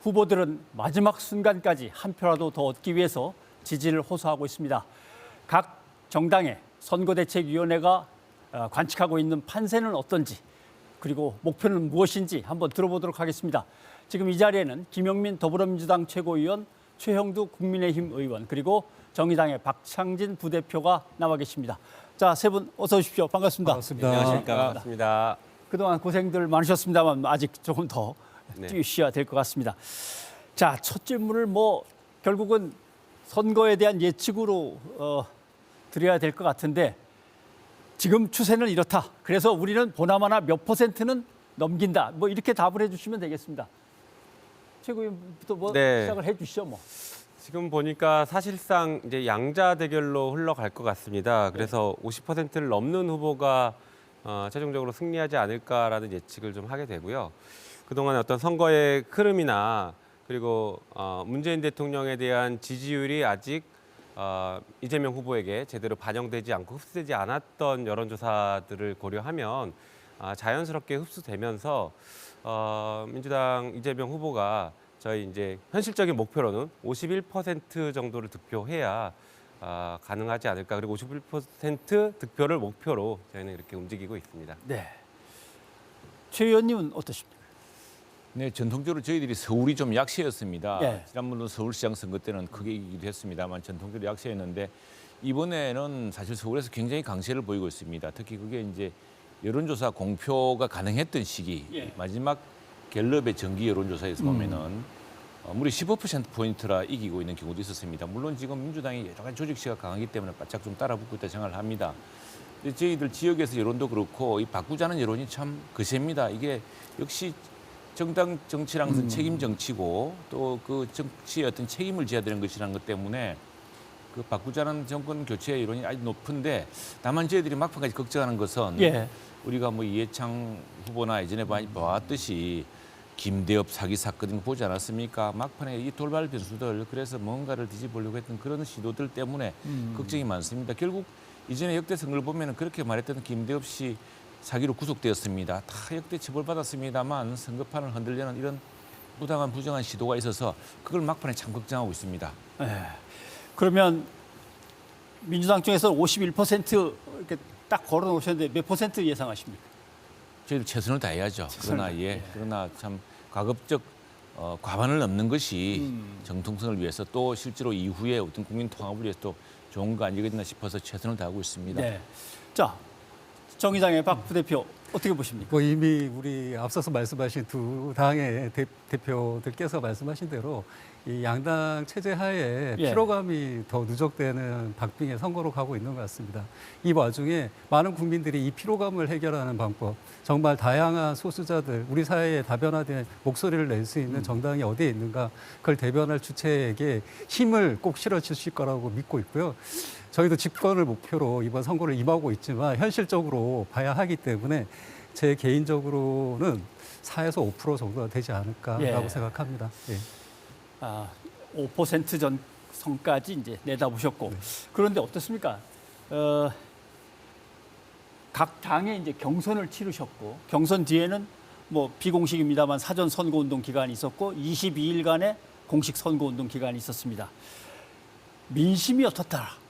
후보들은 마지막 순간까지 한 표라도 더 얻기 위해서 지지를 호소하고 있습니다. 각 정당의 선거대책위원회가 관측하고 있는 판세는 어떤지, 그리고 목표는 무엇인지 한번 들어보도록 하겠습니다. 지금 이 자리에는 김영민 더불어민주당 최고위원, 최형두 국민의힘 의원, 그리고 정의당의 박창진 부대표가 나와 계십니다. 자, 세 분 어서 오십시오. 반갑습니다. 반갑습니다. 안녕하십니까. 반갑습니다. 그동안 고생들 많으셨습니다만 아직 조금 더 뛰셔야 될 것 같습니다. 자, 첫 질문을 결국은 선거에 대한 예측으로 드려야 될 것 같은데, 지금 추세는 이렇다. 그래서 우리는 보나마나 몇 %는 넘긴다. 이렇게 답을 해주시면 되겠습니다. 최고위원부터 시작을 해주시죠. 지금 보니까 사실상 이제 양자 대결로 흘러갈 것 같습니다. 그래서 50%를 넘는 후보가 최종적으로 승리하지 않을까라는 예측을 좀 하게 되고요. 그동안 어떤 선거의 흐름이나 그리고 문재인 대통령에 대한 지지율이 아직 이재명 후보에게 제대로 반영되지 않고 흡수되지 않았던 여론조사들을 고려하면 자연스럽게 흡수되면서 민주당 이재명 후보가 저희 이제 현실적인 목표로는 51% 정도를 득표해야 가능하지 않을까. 그리고 51% 득표를 목표로 저희는 이렇게 움직이고 있습니다. 네. 최 의원님은 어떠십니까? 네, 전통적으로 저희들이 서울이 좀 약세였습니다. 예. 지난번도 서울시장 선거 때는 크게 이기기도 했습니다만 전통적으로 약세였는데 이번에는 사실 서울에서 굉장히 강세를 보이고 있습니다. 특히 그게 이제 여론조사 공표가 가능했던 시기, 예. 마지막 갤럽의 정기 여론조사에서 보면은 무려 15%포인트라 이기고 있는 경우도 있었습니다. 물론 지금 민주당이 여러 가지 조직시가 강하기 때문에 바짝 좀 따라붙고 있다 생각을 합니다. 근데 저희들 지역에서 여론도 그렇고 이 바꾸자는 여론이 참 거셉니다. 이게 역시 정당 정치라는 것은 책임 정치고 또 그 정치의 어떤 책임을 져야 되는 것이라는 것 때문에 그 바꾸자는 정권 교체 여론이 아주 높은데, 다만 저희들이 막판까지 걱정하는 것은 우리가 이해창 후보나 예전에 많이 봐왔듯이 김대엽 사기 사건 보지 않았습니까? 막판에 이 돌발 변수들, 그래서 뭔가를 뒤집으려고 했던 그런 시도들 때문에 걱정이 많습니다. 결국 이전에 역대 선거를 보면 그렇게 말했던 김대엽 씨 사기로 구속되었습니다. 다 역대 처벌받았습니다만 선거판을 흔들려는 이런 부당한 부정한 시도가 있어서 그걸 막판에 참 걱정하고 있습니다. 네. 그러면 민주당 쪽에서 51% 이렇게 딱 걸어 놓으셨는데 몇 % 예상하십니까? 저희도 최선을 다해야죠. 그러나 참 가급적 과반을 넘는 것이 정통성을 위해서 또 실제로 이후에 어떤 국민 통합을 위해서 또 좋은 거 아니겠나 싶어서 최선을 다하고 있습니다. 네. 자, 정의당의 박 부대표 어떻게 보십니까? 이미 우리 앞서서 말씀하신 두 당의 대표들께서 말씀하신 대로 이 양당 체제 하에 피로감이 더 누적되는 박빙의 선거로 가고 있는 것 같습니다. 이 와중에 많은 국민들이 이 피로감을 해결하는 방법, 정말 다양한 소수자들, 우리 사회에 다변화된 목소리를 낼 수 있는 정당이 어디에 있는가, 그걸 대변할 주체에게 힘을 꼭 실어주실 거라고 믿고 있고요. 저희도 집권을 목표로 이번 선거를 임하고 있지만 현실적으로 봐야 하기 때문에 제 개인적으로는 4에서 5% 정도가 되지 않을까라고 생각합니다. 5% 전선까지 이제 내다보셨고, 그런데 어떻습니까? 각 당에 이제 경선을 치르셨고, 경선 뒤에는 비공식입니다만 사전 선거운동 기간이 있었고 22일간의 공식 선거운동 기간이 있었습니다. 민심이 어떻더라?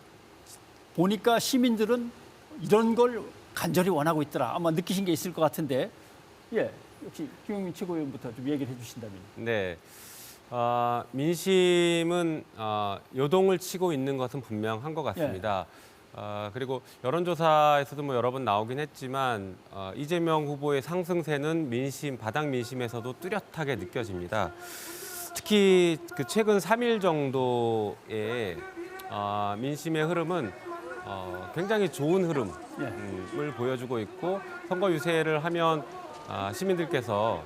보니까 시민들은 이런 걸 간절히 원하고 있더라. 아마 느끼신 게 있을 것 같은데, 역시 김영민 최고위원부터 좀 얘기를 해주신다면. 네. 민심은 요동을 치고 있는 것은 분명한 것 같습니다. 그리고 여론조사에서도 여러 번 나오긴 했지만 이재명 후보의 상승세는 바닥 민심에서도 뚜렷하게 느껴집니다. 특히 그 최근 3일 정도의 민심의 흐름은 굉장히 좋은 흐름을 보여주고 있고, 선거 유세를 하면 시민들께서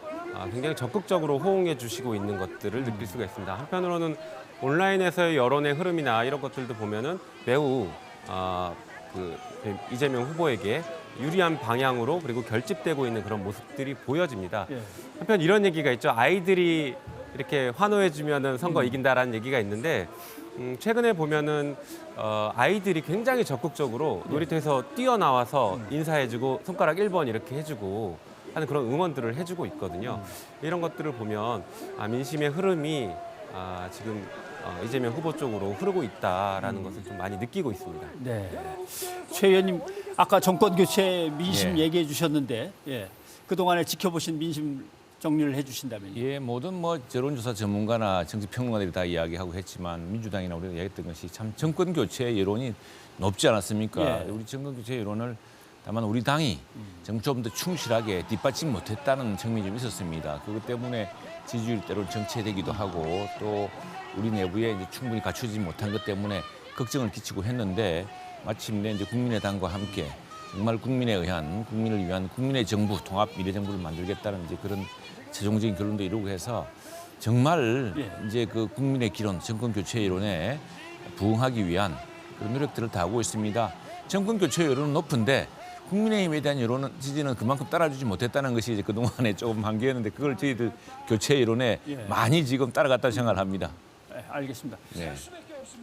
굉장히 적극적으로 호응해 주시고 있는 것들을 느낄 수가 있습니다. 한편으로는 온라인에서의 여론의 흐름이나 이런 것들도 보면은 매우 이재명 후보에게 유리한 방향으로 그리고 결집되고 있는 그런 모습들이 보여집니다. 한편 이런 얘기가 있죠. 아이들이 이렇게 환호해 주면은 선거 이긴다라는 얘기가 있는데, 최근에 보면은 아이들이 굉장히 적극적으로 놀이터에서 뛰어나와서 인사해주고 손가락 1번 이렇게 해주고 하는 그런 응원들을 해주고 있거든요. 이런 것들을 보면 민심의 흐름이 지금 이재명 후보 쪽으로 흐르고 있다라는 것을 좀 많이 느끼고 있습니다. 네. 최 의원님, 아까 정권 교체 민심 예. 얘기해 주셨는데, 예. 그동안에 지켜보신 민심 정리를 해 주신다면요. 예, 모든 뭐 여론조사 전문가나 정치평론가들이 다 이야기하고 했지만 민주당이나 우리가 이야기했던 것이 참 정권 교체 여론이 높지 않았습니까? 예. 우리 정권 교체 여론을 다만 우리 당이 좀 더 충실하게 뒷받침 못했다는 측면이 좀 있었습니다. 그것 때문에 지지율이 때로는 정체되기도 하고 또 우리 내부에 이제 충분히 갖추지 못한 것 때문에 걱정을 끼치고 했는데 마침내 이제 국민의당과 함께 정말 국민에 의한 국민을 위한 국민의 정부 통합 미래 정부를 만들겠다는 이제 그런 최종적인 결론도 이루고 해서 정말 예. 이제 그 국민의 기론 정권 교체 여론에 부응하기 위한 그런 노력들을 다 하고 있습니다. 정권 교체 여론은 높은데 국민의힘에 대한 여론은 지지는 그만큼 따라주지 못했다는 것이 이제 그동안에 조금 한계였는데 그걸 저희들 교체 여론에 예. 많이 지금 따라갔다 생각을 합니다. 네, 알겠습니다. 네.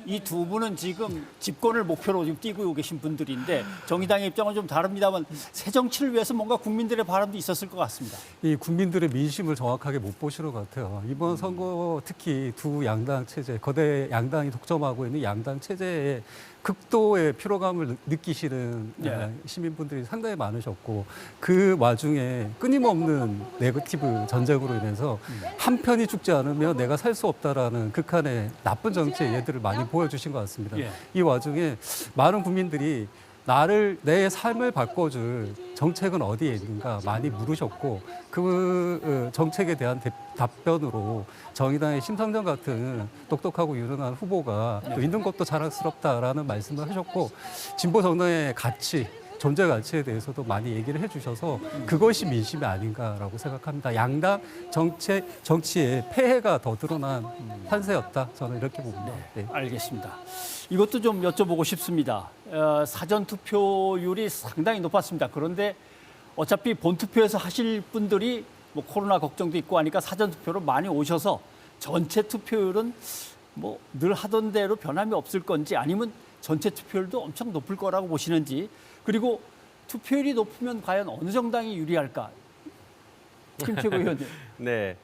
이 두 분은 지금 집권을 목표로 지금 뛰고 계신 분들인데 정의당의 입장은 좀 다릅니다만 새 정치를 위해서 뭔가 국민들의 바람도 있었을 것 같습니다. 이 국민들의 민심을 정확하게 못 보시는 것 같아요. 이번 선거 특히 두 양당 체제, 거대 양당이 독점하고 있는 양당 체제에 극도의 피로감을 느끼시는 예. 시민분들이 상당히 많으셨고 그 와중에 끊임없는 네거티브 전쟁으로 인해서 한 편이 죽지 않으면 내가 살 수 없다라는 극한의 나쁜 정치의 예들을 많이 보여주신 것 같습니다. 예. 이 와중에 많은 국민들이 내 삶을 바꿔줄 정책은 어디에 있는가 많이 물으셨고 그 정책에 대한 답변으로 정의당의 심상정 같은 똑똑하고 유능한 후보가 또 있는 것도 자랑스럽다라는 말씀을 하셨고 진보 정당의 가치 존재 가치에 대해서도 많이 얘기를 해주셔서 그것이 민심이 아닌가라고 생각합니다. 양당 정치의 폐해가 더 드러난 판세였다. 저는 이렇게 봅니다. 네. 알겠습니다. 이것도 좀 여쭤보고 싶습니다. 사전 투표율이 상당히 높았습니다. 그런데 어차피 본투표에서 하실 분들이 뭐 코로나 걱정도 있고 하니까 사전 투표로 많이 오셔서 전체 투표율은 뭐 늘 하던 대로 변함이 없을 건지 아니면 전체 투표율도 엄청 높을 거라고 보시는지 그리고 투표율이 높으면 과연 어느 정당이 유리할까? 김태구 의원님. 네.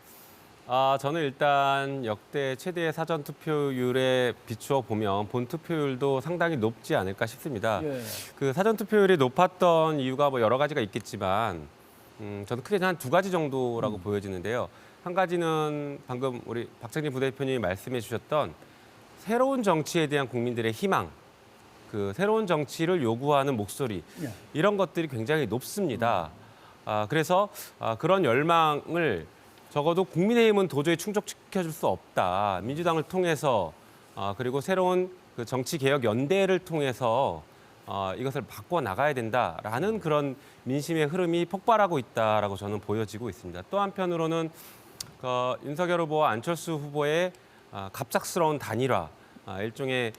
저는 일단 역대 최대의 사전 투표율에 비추어 보면 본 투표율도 상당히 높지 않을까 싶습니다. 예. 그 사전 투표율이 높았던 이유가 뭐 여러 가지가 있겠지만, 저는 크게 한 두 가지 정도라고 보여지는데요. 한 가지는 방금 우리 박정진 부대표님이 말씀해 주셨던 새로운 정치에 대한 국민들의 희망, 그 새로운 정치를 요구하는 목소리, 예. 이런 것들이 굉장히 높습니다. 그래서 그런 열망을 적어도 국민의힘은 도저히 충족시켜줄 수 없다. 민주당을 통해서 그리고 새로운 그 정치개혁 연대를 통해서 이것을 바꿔 나가야 된다라는 그런 민심의 흐름이 폭발하고 있다라고 저는 보여지고 있습니다. 또 한편으로는 윤석열 후보와 안철수 후보의 갑작스러운 단일화, 일종의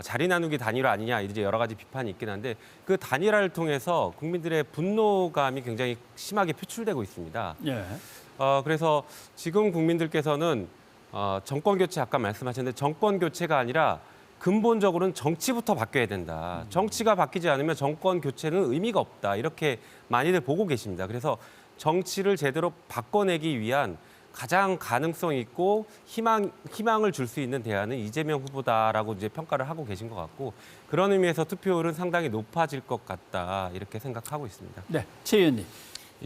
자리 나누기 단일화 아니냐 이제 여러 가지 비판이 있긴 한데 그 단일화를 통해서 국민들의 분노감이 굉장히 심하게 표출되고 있습니다. 예. 그래서 지금 국민들께서는 정권 교체 아까 말씀하셨는데 정권 교체가 아니라 근본적으로는 정치부터 바뀌어야 된다. 정치가 바뀌지 않으면 정권 교체는 의미가 없다. 이렇게 많이들 보고 계십니다. 그래서 정치를 제대로 바꿔내기 위한 가장 가능성 있고 희망을 줄 수 있는 대안은 이재명 후보다라고 이제 평가를 하고 계신 것 같고 그런 의미에서 투표율은 상당히 높아질 것 같다. 이렇게 생각하고 있습니다. 네, 최 의원님.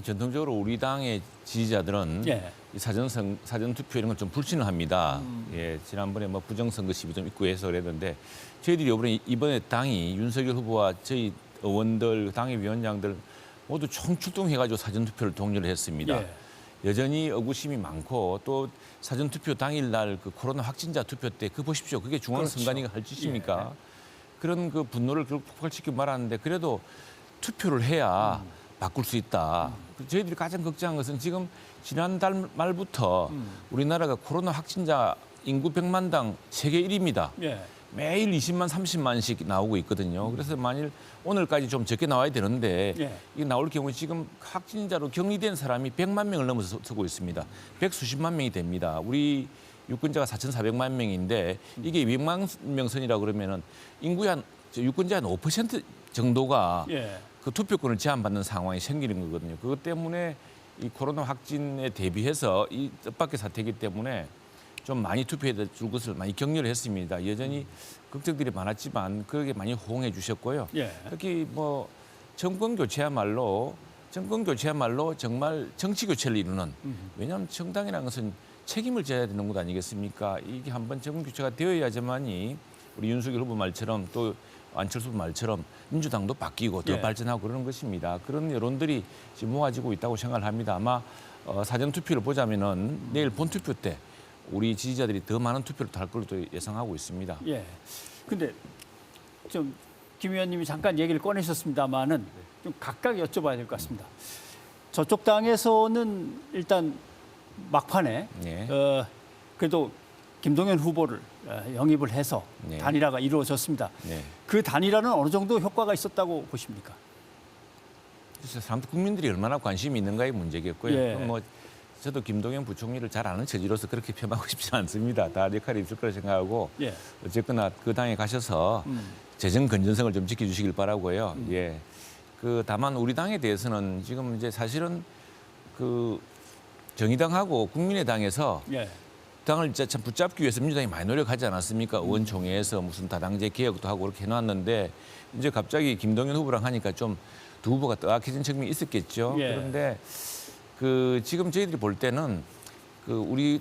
전통적으로 우리 당의 지지자들은 예. 이 사전 투표 이런 건 좀 불신을 합니다. 예, 지난번에 뭐 부정선거 시비 좀 있고 해서 그랬는데 저희들이 이번에 당이 윤석열 후보와 저희 의원들, 당의 위원장들 모두 총출동해가지고 사전 투표를 독려를 했습니다. 예. 여전히 의구심이 많고 또 사전 투표 당일날 그 코로나 확진자 투표 때 그 보십시오. 그게 중앙선관위가 할 짓입니까? 그런 그 분노를 결국 폭발시키고 말았는데 그래도 투표를 해야 바꿀 수 있다. 저희들이 가장 걱정한 것은 지금 지난달 말부터 우리나라가 코로나 확진자 인구 100만당 세계 1위입니다. 예. 매일 20만, 30만씩 나오고 있거든요. 그래서 만일 오늘까지 좀 적게 나와야 되는데 예. 이게 나올 경우에 지금 확진자로 격리된 사람이 100만 명을 넘어서고 있습니다. 100수십만 명이 됩니다. 우리 유권자가 4,400만 명인데 이게 200만 명 선이라고 그러면은 인구의 유권자의 한 5% 정도가 예. 그 투표권을 제한받는 상황이 생기는 거거든요. 그것 때문에 이 코로나 확진에 대비해서 이 뜻밖의 사태이기 때문에 좀 많이 투표해 줄 것을 많이 격려를 했습니다. 여전히 걱정들이 많았지만 그렇게 많이 호응해 주셨고요. 예. 특히 뭐 정권 교체야말로 정말 정치 교체를 이루는, 왜냐하면 정당이라는 것은 책임을 져야 되는 것 아니겠습니까? 이게 한번 정권 교체가 되어야지만이 우리 윤석열 후보 말처럼 또 안철수 후보 말처럼 민주당도 바뀌고 더 예. 발전하고 그러는 것입니다. 그런 여론들이 지금 모아지고 있다고 생각을 합니다. 아마 사전 투표를 보자면은 내일 본 투표 때 우리 지지자들이 더 많은 투표를 할 걸로 예상하고 있습니다. 예. 근데 좀 김 의원님이 잠깐 얘기를 꺼내셨습니다만은 좀 각각 여쭤봐야 될 것 같습니다. 저쪽 당에서는 일단 막판에 예. 그래도 김동연 후보를 영입을 해서 네. 단일화가 이루어졌습니다. 네. 그 단일화는 어느 정도 효과가 있었다고 보십니까? 그래서 사람 국민들이 얼마나 관심이 있는가의 문제겠고요. 예. 뭐 저도 김동연 부총리를 잘 아는 처지로서 그렇게 폄하하고 싶지는 않습니다. 다 역할이 있을 거라 생각하고 예. 어쨌거나 그 당에 가셔서 재정 건전성을 좀 지켜주시길 바라고요. 예. 그 다만 우리 당에 대해서는 지금 이제 사실은 그 정의당하고 국민의당에서 예. 당을 진짜 참 붙잡기 위해서 민주당이 많이 노력하지 않았습니까? 의원총회에서 무슨 다당제 개혁도 하고 그렇게 해놨는데 이제 갑자기 김동연 후보랑 하니까 좀 두 후보가 뜨악해진 측면이 있었겠죠. 예. 그런데 그 지금 저희들이 볼 때는 그 우리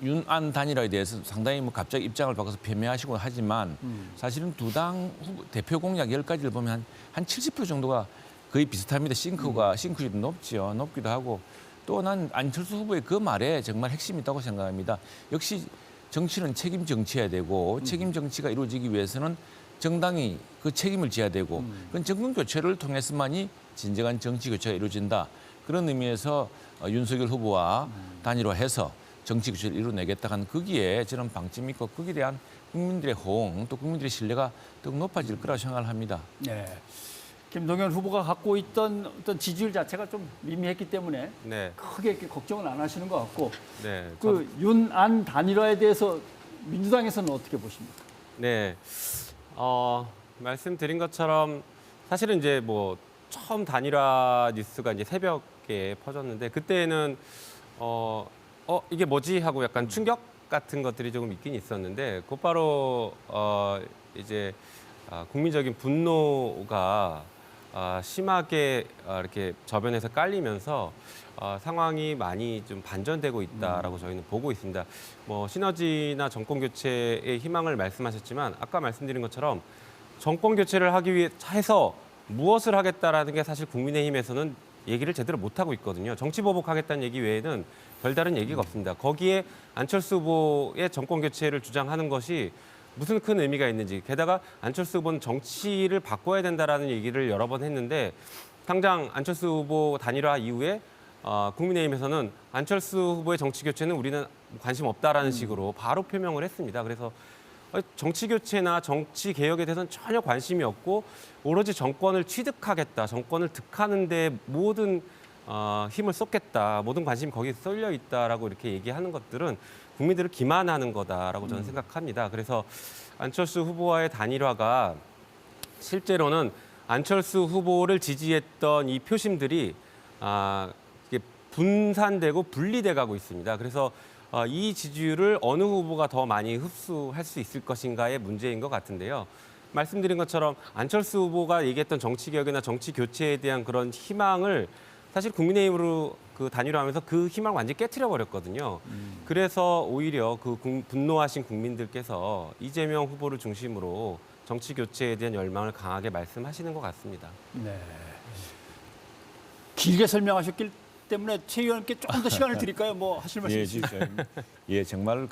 윤안 단일화에 대해서 상당히 뭐 갑자기 입장을 바꿔서 폄훼하시고 하지만 사실은 두 당 후보 대표 공약 10가지를 보면 한 70% 정도가 거의 비슷합니다. 싱크율이 높지요. 높기도 하고 또 난 안철수 후보의 그 말에 정말 핵심이 있다고 생각합니다. 역시 정치는 책임 정치해야 되고 책임 정치가 이루어지기 위해서는 정당이 그 책임을 져야 되고 그건 정권 교체를 통해서만이 진정한 정치 교체가 이루어진다. 그런 의미에서 윤석열 후보와 단일화해서 정치 교체를 이루어내겠다 한 거기에 저는 방침이 있고 거기에 대한 국민들의 호응 또 국민들의 신뢰가 더욱 높아질 거라고 생각을 합니다. 네. 김동연 후보가 갖고 있던 어떤 지지율 자체가 좀 미미했기 때문에 네. 크게 이렇게 걱정은 안 하시는 것 같고 네. 그 윤안 단일화에 대해서 민주당에서는 어떻게 보십니까? 네. 말씀드린 것처럼 사실은 이제 뭐 처음 단일화 뉴스가 이제 새벽에 퍼졌는데 그때는 이게 뭐지 하고 약간 충격 같은 것들이 조금 있긴 있었는데 곧바로 이제 국민적인 분노가 심하게 이렇게 저변에서 깔리면서 상황이 많이 좀 반전되고 있다라고 저희는 보고 있습니다. 뭐 시너지나 정권 교체의 희망을 말씀하셨지만 아까 말씀드린 것처럼 정권 교체를 하기 위해 해서 무엇을 하겠다라는 게 사실 국민의힘에서는 얘기를 제대로 못 하고 있거든요. 정치 보복하겠다는 얘기 외에는 별다른 얘기가 없습니다. 거기에 안철수 후보의 정권 교체를 주장하는 것이 무슨 큰 의미가 있는지, 게다가 안철수 후보는 정치를 바꿔야 된다라는 얘기를 여러 번 했는데 당장 안철수 후보 단일화 이후에 국민의힘에서는 안철수 후보의 정치 교체는 우리는 관심 없다라는 식으로 바로 표명을 했습니다. 그래서 정치 교체나 정치 개혁에 대해서는 전혀 관심이 없고 오로지 정권을 취득하겠다, 정권을 득하는 데 모든 힘을 쏟겠다, 모든 관심이 거기에 쏠려 있다라고 이렇게 얘기하는 것들은 국민들을 기만하는 거다라고 저는 생각합니다. 그래서 안철수 후보와의 단일화가 실제로는 안철수 후보를 지지했던 이 표심들이 이게 분산되고 분리돼 가고 있습니다. 그래서 이 지지율을 어느 후보가 더 많이 흡수할 수 있을 것인가의 문제인 것 같은데요. 말씀드린 것처럼 안철수 후보가 얘기했던 정치개혁이나 정치 교체에 대한 그런 희망을 사실 국민의힘으로 그 단일화하면서 그 희망을 완전히 깨트려 버렸거든요. 그래서 오히려 그 분노하신 국민들께서 이재명 후보를 중심으로 정치 교체에 대한 열망을 강하게 말씀하시는 것 같습니다. 네. 길게 설명하셨기 때문에 최 의원님께 조금 더 시간을 드릴까요? 뭐 하실 말씀 있으세요? 예, 정말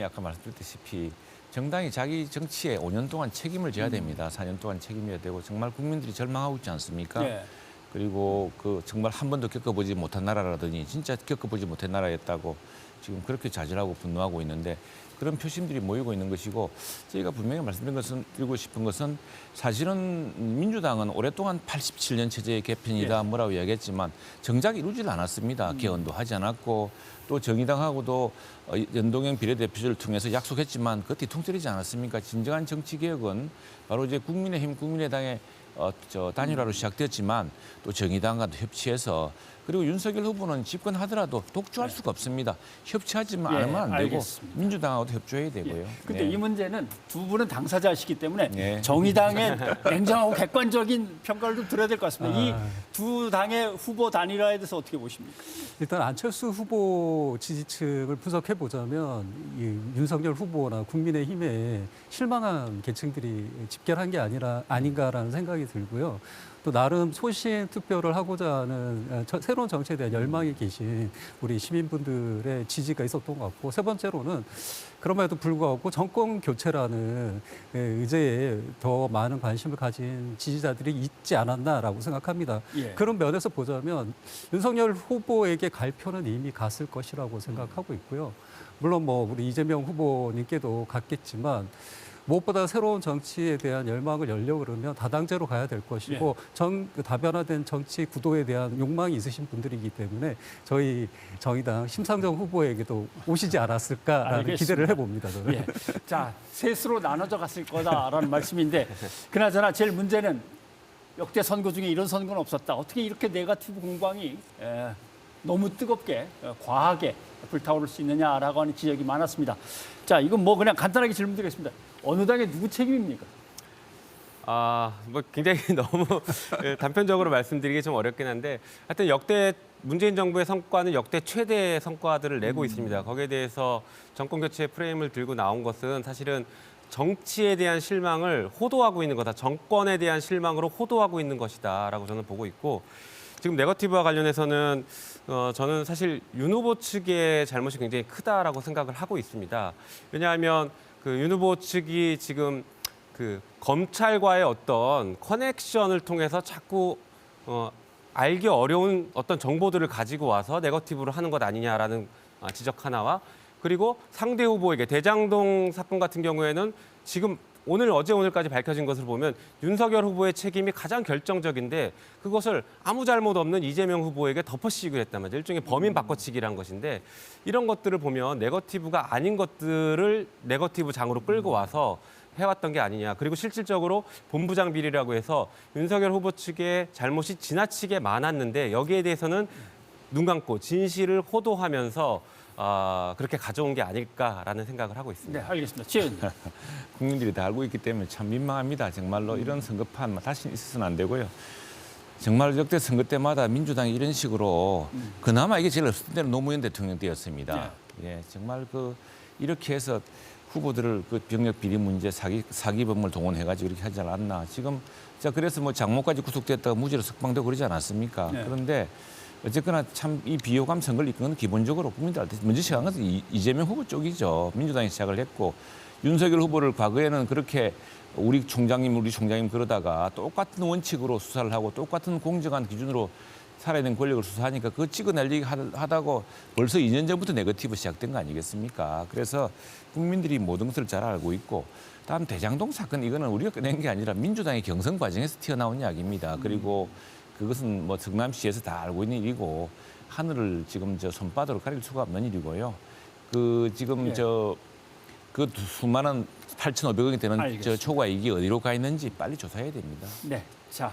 아까 말씀드렸다시피 정당이 자기 정치에 5년 동안 책임을 져야 됩니다. 4년 동안 책임져야 되고 정말 국민들이 절망하고 있지 않습니까? 네. 그리고 정말 한 번도 겪어보지 못한 나라라더니 진짜 겪어보지 못한 나라였다고 지금 그렇게 좌절하고 분노하고 있는데 그런 표심들이 모이고 있는 것이고 저희가 분명히 드리고 싶은 것은 사실은 민주당은 오랫동안 87년 체제의 개편이다 뭐라고 이야기했지만 정작 이루지를 않았습니다. 개헌도 하지 않았고 또 정의당하고도 연동형 비례대표제를 통해서 약속했지만 그 뒤통수리지 않았습니까? 진정한 정치개혁은 바로 이제 국민의힘, 국민의당의 단일화로 시작됐지만 또 정의당과도 협치해서 그리고 윤석열 후보는 집권하더라도 독주할 수가 없습니다. 협치하지만 예, 않으면 안 되고 알겠습니다. 민주당하고도 협조해야 되고요. 근데 네. 이 문제는 두 분은 당사자시기 때문에 네. 정의당의 냉정하고 객관적인 평가를 좀 들어야 될 것 같습니다. 이 두 당의 후보 단일화에 대해서 어떻게 보십니까? 일단 안철수 후보 지지층을 분석해 보자면 이 윤석열 후보나 국민의힘에 실망한 계층들이 집결한 게 아닌가라는 생각이 들고요. 또 나름 소신 투표를 하고자 하는 새로운 정치에 대한 열망이 계신 우리 시민분들의 지지가 있었던 것 같고, 세 번째로는 그럼에도 불구하고 정권 교체라는 의제에 더 많은 관심을 가진 지지자들이 있지 않았나라고 생각합니다. 예. 그런 면에서 보자면 윤석열 후보에게 갈 표는 이미 갔을 것이라고 생각하고 있고요. 물론 뭐 우리 이재명 후보님께도 갔겠지만 무엇보다 새로운 정치에 대한 열망을 열려고 그러면 다당제로 가야 될 것이고 다변화된 정치 구도에 대한 욕망이 있으신 분들이기 때문에 저희 정의당 심상정 후보에게도 오시지 않았을까라는 알겠습니다. 기대를 해봅니다. 저는. 예. 자, 셋으로 나눠져 갔을 거다라는 말씀인데, 그나저나 제일 문제는 역대 선거 중에 이런 선거는 없었다. 어떻게 이렇게 네거티브 공방이 너무 뜨겁게 과하게 불타오를 수 있느냐라고 하는 지적이 많았습니다. 자, 이건 뭐 그냥 간단하게 질문드리겠습니다. 어느 당의 누구 책임입니까? 뭐 굉장히 너무 단편적으로 말씀드리기 좀 어렵긴 한데, 하여튼 역대 문재인 정부의 성과는 역대 최대 성과들을 내고 있습니다. 거기에 대해서 정권 교체 프레임을 들고 나온 것은 사실은 정치에 대한 실망을 호도하고 있는 거다. 정권에 대한 실망으로 호도하고 있는 것이다라고 저는 보고 있고, 지금 네거티브와 관련해서는 저는 사실 윤 후보 측의 잘못이 굉장히 크다라고 생각을 하고 있습니다. 왜냐하면 그 윤 후보 측이 지금 그 검찰과의 어떤 커넥션을 통해서 자꾸 알기 어려운 어떤 정보들을 가지고 와서 네거티브를 하는 것 아니냐라는 지적 하나와, 그리고 상대 후보에게 대장동 사건 같은 경우에는 지금 어제 오늘까지 밝혀진 것을 보면 윤석열 후보의 책임이 가장 결정적인데, 그것을 아무 잘못 없는 이재명 후보에게 덮어씌우기로 했단 말이죠. 일종의 범인 바꿔치기란 것인데, 이런 것들을 보면 네거티브가 아닌 것들을 네거티브 장으로 끌고 와서 해왔던 게 아니냐. 그리고 실질적으로 본부장 비리라고 해서 윤석열 후보 측의 잘못이 지나치게 많았는데, 여기에 대해서는 눈 감고 진실을 호도하면서 그렇게 가져온 게 아닐까라는 생각을 하고 있습니다. 네, 알겠습니다. 지은. 국민들이 다 알고 있기 때문에 참 민망합니다. 정말로 이런 선거판 다시는 있어서는 안 되고요. 정말 역대 선거 때마다 민주당이 이런 식으로 그나마 이게 제일 없었던 때는 노무현 대통령 때였습니다. 예, 정말 이렇게 해서 후보들을 그 병력 비리 문제 사기범을 동원해가지고 이렇게 하지 않았나. 지금 그래서 뭐 장모까지 구속됐다가 무죄로 석방되고 그러지 않았습니까? 네. 그런데 어쨌거나 참 이 비호감 선거를 이끄는 건 기본적으로 국민들한테 먼저 시작한 것은 이재명 후보 쪽이죠. 민주당이 시작을 했고, 윤석열 후보를 과거에는 그렇게 우리 총장님 그러다가 똑같은 원칙으로 수사를 하고 똑같은 공정한 기준으로 살아야 되는 권력을 수사하니까 그거 찍어내리기 하다고 벌써 2년 전부터 네거티브 시작된 거 아니겠습니까? 그래서 국민들이 모든 것을 잘 알고 있고, 다음 대장동 사건 이거는 우리가 꺼낸 게 아니라 민주당의 경선 과정에서 튀어나온 이야기입니다. 그리고 그것은 뭐 성남시에서 다 알고 있는 일이고, 하늘을 지금 손바닥으로 가릴 수가 없는 일이고요. 지금 그 수많은 8,500억이 되는 초과 이익이 어디로 가 있는지 빨리 조사해야 됩니다. 네, 자,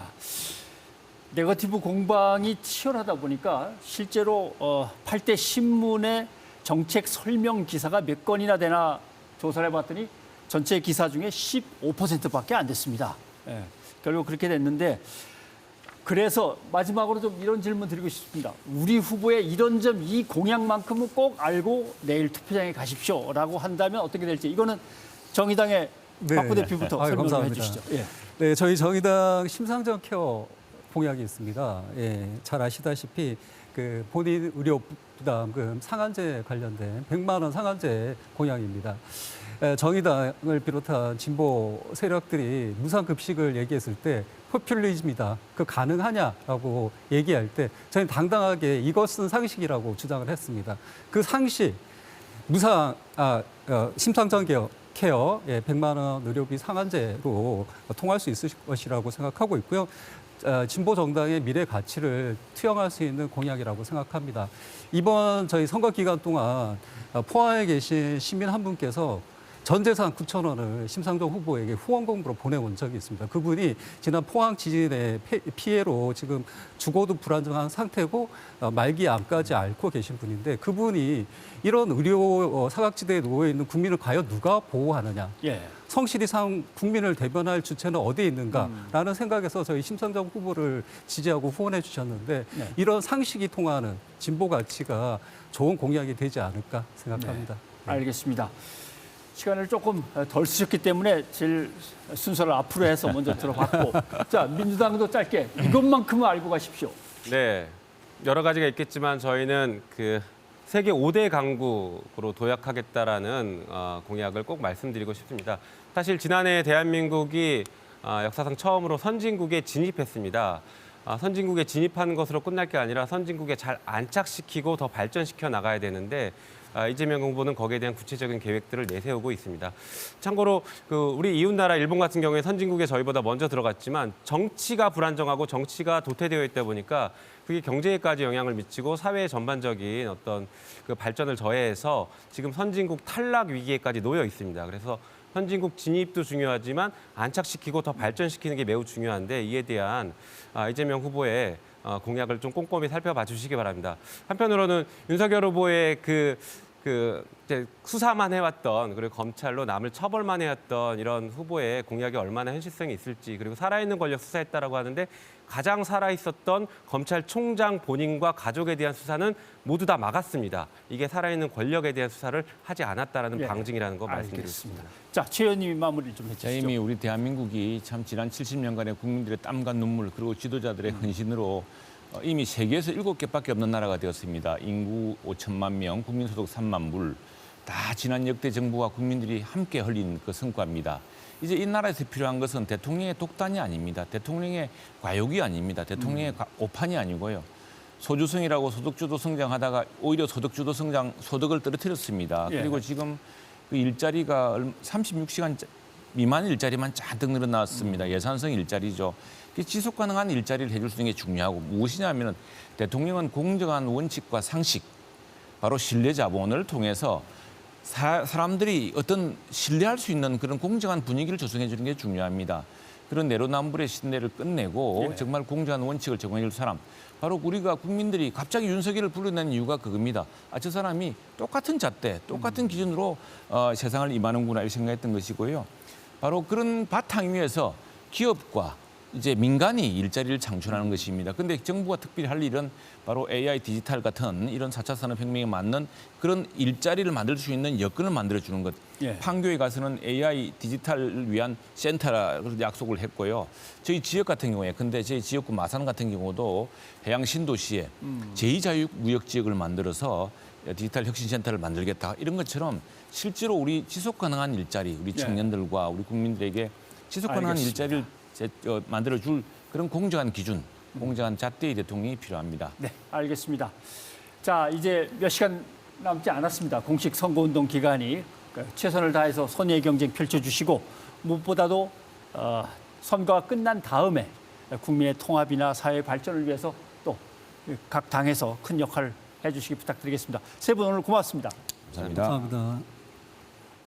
네거티브 공방이 치열하다 보니까 실제로 8대 신문의 정책 설명 기사가 몇 건이나 되나 조사를 해봤더니 전체 기사 중에 15%밖에 안 됐습니다. 예, 결국 그렇게 됐는데, 그래서 마지막으로 좀 이런 질문 드리고 싶습니다. 우리 후보의 이런 점, 이 공약만큼은 꼭 알고 내일 투표장에 가십시오라고 한다면 어떻게 될지, 이거는 정의당의 박 부대표부터 설명을 감사합니다. 해주시죠. 예. 네, 저희 정의당 심상정 케어 공약이 있습니다. 예, 잘 아시다시피 그 본인 의료 부담금 상한제 관련된 100만 원 상한제 공약입니다. 정의당을 비롯한 진보 세력들이 무상급식을 얘기했을 때 포퓰리즘이다, 그 가능하냐라고 얘기할 때 저희는 당당하게 이것은 상식이라고 주장을 했습니다. 그 상식, 심상정 케어 100만 원 의료비 상한제로 통할 수 있을 것이라고 생각하고 있고요. 진보 정당의 미래 가치를 투영할 수 있는 공약이라고 생각합니다. 이번 저희 선거 기간 동안 포항에 계신 시민 한 분께서 전 재산 9,000원을 심상정 후보에게 후원금으로 보내온 적이 있습니다. 그분이 지난 포항 지진의 피해로 지금 죽어도 불안정한 상태고 말기 암까지 앓고 계신 분인데 그분이 이런 의료 사각지대에 놓여 있는 국민을 과연 누가 보호하느냐? 예. 성실히 국민을 대변할 주체는 어디에 있는가라는 생각에서 저희 심상정 후보를 지지하고 후원해 주셨는데 네. 이런 상식이 통하는 진보 가치가 좋은 공약이 되지 않을까 생각합니다. 네. 알겠습니다. 시간을 조금 덜 쓰셨기 때문에 제일 순서를 앞으로 해서 먼저 들어봤고 자 민주당도 짧게 이것만큼은 알고 가십시오. 네, 여러 가지가 있겠지만 저희는 그 세계 5대 강국으로 도약하겠다라는 공약을 꼭 말씀드리고 싶습니다. 사실 지난해 대한민국이 역사상 처음으로 선진국에 진입했습니다. 선진국에 진입하는 것으로 끝날 게 아니라 선진국에 잘 안착시키고 더 발전시켜 나가야 되는데 이재명 후보는 거기에 대한 구체적인 계획들을 내세우고 있습니다. 참고로 우리 이웃나라 일본 같은 경우에 선진국에 저희보다 먼저 들어갔지만 정치가 불안정하고 정치가 도태되어 있다 보니까 그게 경제에까지 영향을 미치고 사회의 전반적인 어떤 그 발전을 저해해서 지금 선진국 탈락 위기에까지 놓여 있습니다. 그래서 선진국 진입도 중요하지만 안착시키고 더 발전시키는 게 매우 중요한데 이에 대한 이재명 후보의 공약을 좀 꼼꼼히 살펴봐 주시기 바랍니다. 한편으로는 윤석열 후보의 이제 수사만 해왔던 그리고 검찰로 남을 처벌만 해왔던 이런 후보의 공약이 얼마나 현실성이 있을지 그리고 살아있는 권력 수사했다라고 하는데 가장 살아있었던 검찰총장 본인과 가족에 대한 수사는 모두 다 막았습니다. 이게 살아있는 권력에 대한 수사를 하지 않았다라는 예. 방증이라는 거 말씀드리겠습니다. 자, 최 의원님이 마무리 좀 해주시죠. 이미 우리 대한민국이 참 지난 70년간의 국민들의 땀과 눈물 그리고 지도자들의 헌신으로 이미 세계에서 7개밖에 없는 나라가 되었습니다. 인구 5천만 명, 국민소득 3만 불. 다 지난 역대 정부와 국민들이 함께 흘린 그 성과입니다. 이제 이 나라에서 필요한 것은 대통령의 독단이 아닙니다. 대통령의 과욕이 아닙니다. 대통령의 오판이 아니고요. 소주성이라고 소득주도 성장하다가 오히려 소득을 떨어뜨렸습니다. 예. 그리고 지금 그 일자리가 36시간 미만 일자리만 잔뜩 늘어났습니다. 예산성 일자리죠. 지속 가능한 일자리를 해줄 수 있는 게 중요하고 무엇이냐면 대통령은 공정한 원칙과 상식, 바로 신뢰 자본을 통해서 사람들이 어떤 신뢰할 수 있는 그런 공정한 분위기를 조성해 주는 게 중요합니다. 그런 내로남불의 신뢰를 끝내고 예. 정말 공정한 원칙을 제공해 줄 사람. 바로 우리가 국민들이 갑자기 윤석열을 불러낸 이유가 그겁니다. 저 사람이 똑같은 잣대, 똑같은 기준으로 세상을 임하는구나 이렇게 생각했던 것이고요. 바로 그런 바탕 위에서 기업과 이제 민간이 일자리를 창출하는 것입니다. 그런데 정부가 특별히 할 일은 바로 AI 디지털 같은 이런 4차 산업혁명에 맞는 그런 일자리를 만들 수 있는 여건을 만들어주는 것. 예. 판교에 가서는 AI 디지털을 위한 센터를 약속을 했고요. 저희 지역 같은 경우에, 근데 저희 지역구 마산 같은 경우도 해양 신도시에 제2자유무역지역을 만들어서 디지털 혁신센터를 만들겠다. 이런 것처럼 실제로 우리 지속가능한 일자리, 우리 청년들과 우리 국민들에게 지속가능한 알겠습니다. 일자리를 만들어줄 그런 공정한 기준, 공정한 잣대의 대통령이 필요합니다. 네, 알겠습니다. 자, 이제 몇 시간 남지 않았습니다. 공식 선거운동 기간이 최선을 다해서 선의의 경쟁 펼쳐주시고 무엇보다도 선거가 끝난 다음에 국민의 통합이나 사회 발전을 위해서 또 각 당에서 큰 역할을 해주시기 부탁드리겠습니다. 세 분 오늘 고맙습니다. 감사합니다. 감사합니다.